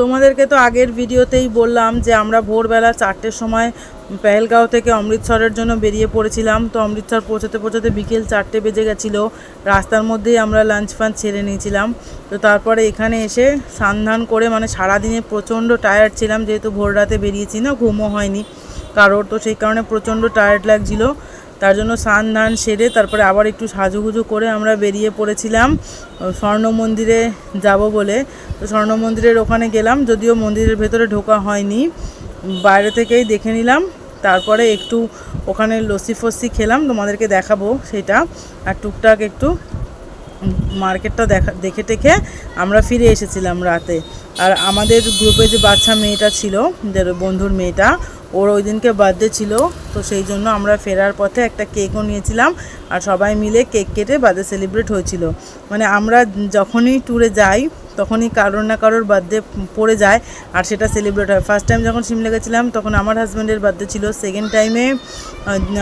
তোমাদেরকে তো আগের ভিডিওতেই বললাম যে আমরা ভোরবেলা 4টের সময় পেহেলগাঁও থেকে অমৃতসরের জন্য বেরিয়ে পড়েছিলাম। তো অমৃতসর পৌঁছাতে পৌঁছাতে বিকেল 4টে বেজে গেছিলো। রাস্তার মধ্যেই আমরা লাঞ্চ ফাঞ্চ ছেড়ে নিয়েছিলাম। তো তারপরে এখানে এসে স্নান করে মানে সারাদিনে প্রচণ্ড টায়ার্ড ছিলাম, যেহেতু ভোর রাতে বেরিয়েছি না, ঘুমও হয়নি কারোর, তো সেই কারণে প্রচণ্ড টায়ার্ড লাগছিলো। তার জন্য স্নান সেরে তারপরে আবার একটু সাজুগুজু করে আমরা বেরিয়ে পড়েছিলাম স্বর্ণ মন্দিরে যাব বলে। তো স্বর্ণ মন্দিরের ওখানে গেলাম, যদিও মন্দিরের ভেতরে ঢোকা হয়নি, বাইরে থেকেই দেখে নিলাম। তারপরে একটু ওখানে লস্যি ফস্যি খেলাম, তোমাদেরকে দেখাবো সেটা। আর টুকটাক একটু মার্কেটটা দেখে টেখে আমরা ফিরে এসেছিলাম রাতে। আর আমাদের গ্রুপে যে বাচ্চা মেয়েটা ছিল, বন্ধুর মেয়েটা, ওর ওই দিনকে বার্থডে ছিল, তো সেই জন্য আমরা ফেরার পথে একটা কেকও নিয়েছিলাম আর সবাই মিলে কেক কেটে বার্থডে সেলিব্রেট হয়েছিল। মানে আমরা যখনই ট্যুরে যাই তখনই কারোর না কারোর বার্থডে পড়ে যায় আর সেটা সেলিব্রেট হয়। ফার্স্ট টাইম যখন সিমলা গেছিলাম তখন আমার হাজব্যান্ডের বার্থডে ছিল, সেকেন্ড টাইমে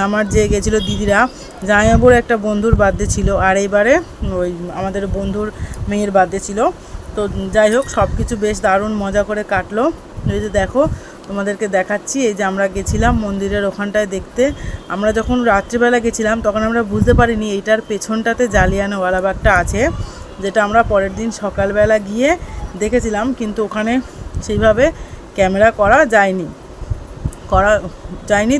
আমার যে গেছিলো দিদিরা, জামাইবাবুর একটা বন্ধুর বার্থডে ছিল, আর এইবারে ওই আমাদের বন্ধুর মেয়ের বার্থডে ছিল। তো যাই হোক, সব কিছু বেশ দারুণ মজা করে কাটলো। এই যে দেখো, তোমাদেরকে দেখাচ্ছি, এই যে আমরা গেছিলাম মন্দিরের ওখানটায় দেখতে। আমরা যখন রাত্রিবেলা গেছিলাম তখন আমরা বুঝতে পারিনি এইটার পেছনটাতে জালিয়ানওয়ালাবাগটা আছে, যেটা আমরা পরের দিন সকালবেলা গিয়ে দেখেছিলাম, কিন্তু ওখানে সেইভাবে ক্যামেরা করা যায়নি,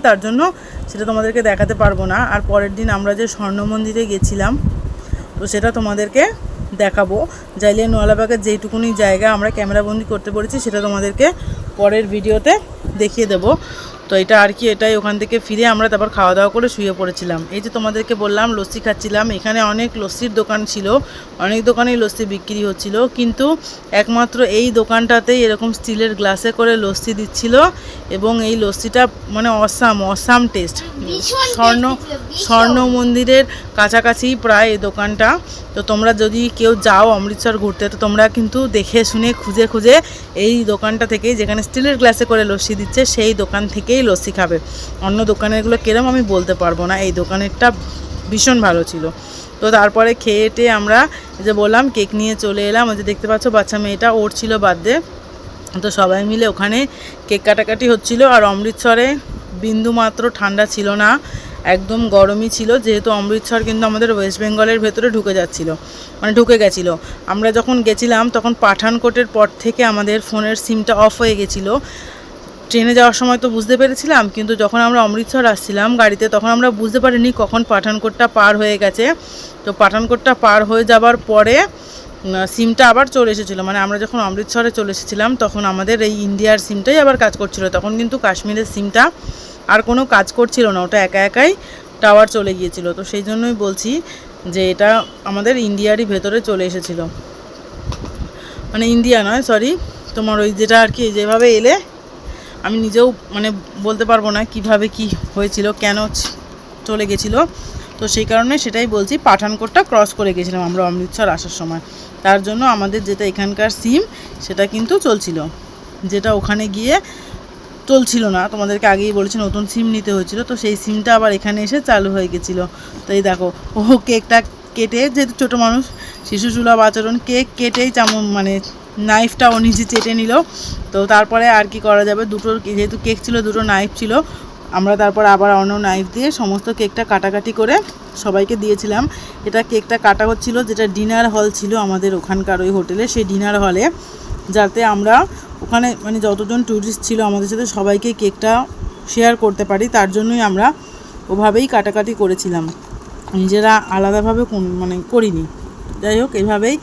তার জন্য সেটা তোমাদেরকে দেখাতে পারবো না। আর পরের দিন আমরা যে স্বর্ণ মন্দিরে গেছিলাম, তো সেটা তোমাদেরকে দেখাবো। জালিয়ানওয়ালাবাগের যেইটুকুনি জায়গা আমরা ক্যামেরাবন্দি করতে পেরেছি সেটা তোমাদেরকে পরের ভিডিওতে দেখিয়ে দেবো। তো এটা আর কি, এটাই। ওখান থেকে ফিরে আমরা তারপর খাওয়া দাওয়া করে শুয়ে পড়েছিলাম। এই যে তোমাদেরকে বললাম লস্যি খাচ্ছিলাম, এখানে অনেক লস্যির দোকান ছিল, অনেক দোকানেই লস্যি বিক্রি হচ্ছিল, কিন্তু একমাত্র এই দোকানটাতেই এরকম স্টিলের গ্লাসে করে লস্যি দিচ্ছিল, এবং এই লস্যিটা মানে অসাম টেস্ট। স্বর্ণ মন্দিরের কাছাকাছি প্রায় এই দোকানটা। তো তোমরা যদি কেউ যাও অমৃতসর ঘুরতে, তো তোমরা কিন্তু দেখে শুনে খুঁজে খুঁজে এই দোকানটা থেকেই, যেখানে স্টিলের গ্লাসে করে লস্যি দিচ্ছে, সেই দোকান থেকেই লস্যি খাবে। অন্য দোকানেরগুলো কিরম আমি বলতে পারবো না, এই দোকানেরটা ভীষণ ভালো ছিল। তো তারপরে খেয়েটে আমরা যে বললাম কেক নিয়ে চলে এলাম। ওই যে দেখতে পাচ্ছ বাচ্চা মেয়েটা, ওর ছিল বার্থডে, তো সবাই মিলে ওখানে কেক কাটাকাটি হচ্ছিল। আর অমৃতসরে বিন্দুমাত্র ঠান্ডা ছিল না, একদম গরমই ছিল, যেহেতু অমৃতসর কিন্তু আমাদের ওয়েস্ট বেঙ্গলের ভেতরে ঢুকে গেছিলো। আমরা যখন গেছিলাম তখন পাঠানকোটের পর থেকে আমাদের ফোনের সিমটা অফ হয়ে গেছিলো। ট্রেনে যাওয়ার সময় তো বুঝতে পেরেছিলাম, কিন্তু যখন আমরা অমৃতসর আসছিলাম গাড়িতে তখন আমরা বুঝতে পারিনি কখন পাঠানকোটটা পার হয়ে গেছে। তো পাঠানকোটটা পার হয়ে যাবার পরে সিমটা আবার চলে এসেছিলো, মানে আমরা যখন অমৃতসরে চলে এসেছিলাম তখন আমাদের এই ইন্ডিয়ার সিমটাই আবার কাজ করছিল। তখন কিন্তু কাশ্মীরের সিমটা আর কোনো কাজ করছিল না, ওটা একাই টাওয়ার চলে গিয়েছিল। তো সেই জন্যই বলছি যে এটা আমাদের ইন্ডিয়ারই ভেতরে চলে এসেছিলো, মানে ইন্ডিয়া নয়, সরি, তোমার ওই যেটা আর কি, যেভাবে এলে আমি নিজেও মানে বলতে পারবো না কিভাবে কি হয়েছিল, কেন চলে গেছিলো। তো সেই কারণে সেটাই বলছি, পাঠানকোটটা ক্রস করে গেছিলাম আমরা অমৃতসর আসার সময়, তার জন্য আমাদের যেটা এখানকার সিম সেটা কিন্তু চলছিল, যেটা ওখানে গিয়ে চলছিল না। তোমাদেরকে আগেই বলেছি নতুন সিম নিতে হয়েছিল, তো সেই সিমটা আবার এখানে এসে চালু হয়ে গেছিলো। তো এই দেখো, ও কেকটা কেটে, যেহেতু ছোটো মানুষ, শিশুসুলভ আচরণ, কেক কেটেই মানে নাইফটা ও নিজে চেটে নিল। তো তারপরে আর কি করা যাবে, যেহেতু কেক ছিল, দুটো নাইফ ছিল, আমরা তারপর আবার অন্য নাইফ দিয়ে সমস্ত কেকটা কাটাকাটি করে সবাইকে দিয়েছিলাম। এটা কেকটা কাটা হচ্ছিল, যেটা ডিনার হল ছিল আমাদের ওখানকার ওই হোটেলে, সেই ডিনার হলে, যাতে আমরা ওখানে মানে যতজন ট্যুরিস্ট ছিল আমাদের সাথে সবাইকে কেকটা শেয়ার করতে পারি, তার জন্যই আমরা ওভাবেই কাটাকাটি করেছিলাম, নিজেরা আলাদাভাবে করিনি। যাই হোক, এইভাবেই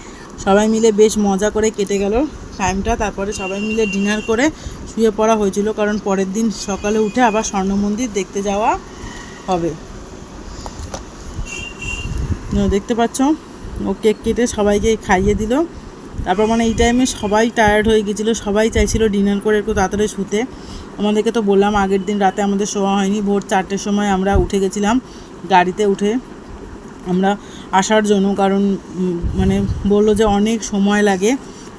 সবাই মিলে বেশ মজা করে কেটে গেল টাইমটা। তারপরে সবাই মিলে ডিনার করে শুয়ে পড়া হয়েছিল, কারণ পরের দিন সকালে উঠে আবার স্বর্ণ মন্দির দেখতে যাওয়া হবে। দেখতে পাচ্ছ, ও কেক কেটে সবাইকে খাইয়ে দিল। তারপর মানে এই টাইমে সবাই টায়ার্ড হয়ে গেছিলো, সবাই চাইছিল ডিনার করে একটু তাড়াতাড়ি শুতে। আমাদেরকে তো বললাম আগের দিন রাতে আমাদের শোয়া হয়নি, ভোর 4টের সময় আমরা উঠে গেছিলাম গাড়িতে উঠে আমরা আসার জন্য, কারণ মানে বললো যে অনেক সময় লাগে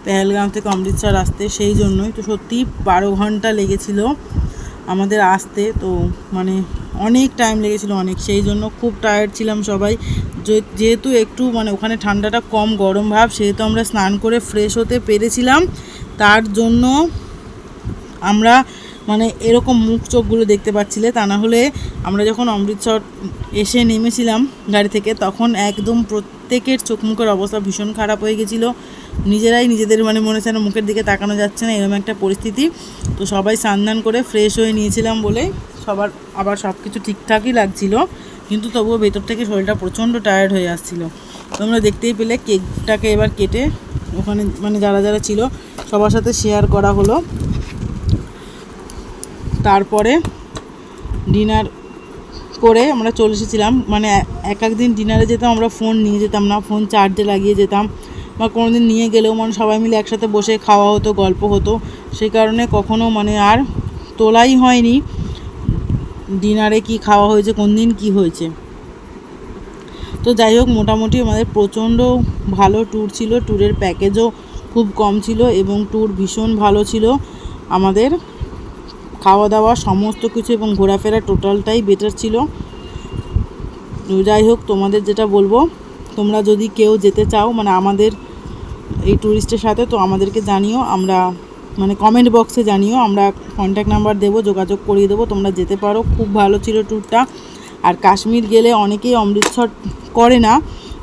পেহেলগাঁও থেকে অমৃতসর আসতে, সেই জন্যই। তো সত্যি 12 ঘন্টা লেগেছিল আমাদের আসতে, তো মানে অনেক টাইম লেগেছিলো অনেক, সেই জন্য খুব টায়ার্ড ছিলাম সবাই। যেহেতু একটু মানে ওখানে ঠান্ডাটা কম, গরম ভাব, সেহেতু আমরা স্নান করে ফ্রেশ হতে পেরেছিলাম। তার জন্য আমরা মানে এরকম মুখ চোখগুলো দেখতে পাচ্ছিলে। তা না হলে আমরা যখন অমৃতসর এসে নেমেছিলাম গাড়ি থেকে, তখন একদম প্রত্যেকের চোখ মুখের অবস্থা ভীষণ খারাপ হয়ে গেছিলো। নিজেরাই নিজেদের মানে মনে হচ্ছে না মুখের দিকে তাকানো যাচ্ছে না, এরকম একটা পরিস্থিতি। তো সবাই স্নান করে ফ্রেশ হয়ে নিয়েছিলাম বলে সবার আবার সব কিছু ঠিকঠাকই লাগছিল, কিন্তু তবুও ভেতর থেকে শরীরটা প্রচণ্ড টায়ার্ড হয়ে আসছিলো। তোমরা দেখতেই পেলে কেকটাকে এবার কেটে ওখানে মানে যারা যারা ছিল সবার সাথে শেয়ার করা হলো। তারপরে ডিনার করে আমরা চলে এসেছিলাম। মানে এক একদিন ডিনারে যেতাম আমরা ফোন নিয়ে যেতাম না, ফোন চার্জে লাগিয়ে যেতাম, বা কোনো দিন নিয়ে গেলেও মানে সবাই মিলে একসাথে বসে খাওয়া হতো, গল্প হতো। সেই কারণে কখনো মানে আর তোলাই হয়নি ডিনারে কি খাওয়া হয়েছে, কোন দিন কী হয়েছে। তো যাই হোক, মোটামুটি আমাদের প্রচণ্ড ভালো ট্যুর ছিল। ট্যুরের প্যাকেজও খুব কম ছিল এবং ট্যুর ভীষণ ভালো ছিল। আমাদের খাওয়া দাওয়া সমস্ত কিছু এবং ঘোরাফেরা টোটালটাই বেটার ছিল। যাই হোক, তোমাদের যেটা বলবো, তোমরা যদি কেউ যেতে চাও মানে আমাদের এই ট্যুরিস্টের সাথে, তো আমাদেরকে জানিও, আমরা মানে কমেন্ট বক্সে জানিও, আমরা কন্ট্যাক্ট নাম্বার দেবো, যোগাযোগ করিয়ে দেবো, তোমরা যেতে পারো। খুব ভালো ছিল ট্যুরটা। আর কাশ্মীর গেলে অনেকেই অমৃতসর করে না,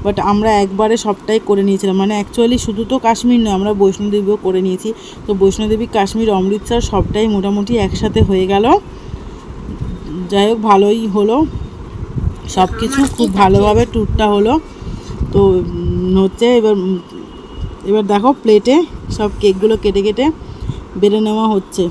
বাট আমরা একবারে সবটাই করে নিয়েছিলাম। মানে অ্যাকচুয়ালি শুধু তো কাশ্মীর নয়, আমরা বৈষ্ণোদেবীও করে নিয়েছি। তো বৈষ্ণোদেবী, কাশ্মীর, অমৃতসর সবটাই মোটামুটি একসাথে হয়ে গেল। যাই হোক, ভালোই হলো সব কিছু, খুব ভালোভাবে ট্যুরটা হলো। তো হচ্ছে এবার দেখো প্লেটে সব কেকগুলো কেটে কেটে বেড়ে নেওয়া হচ্ছে।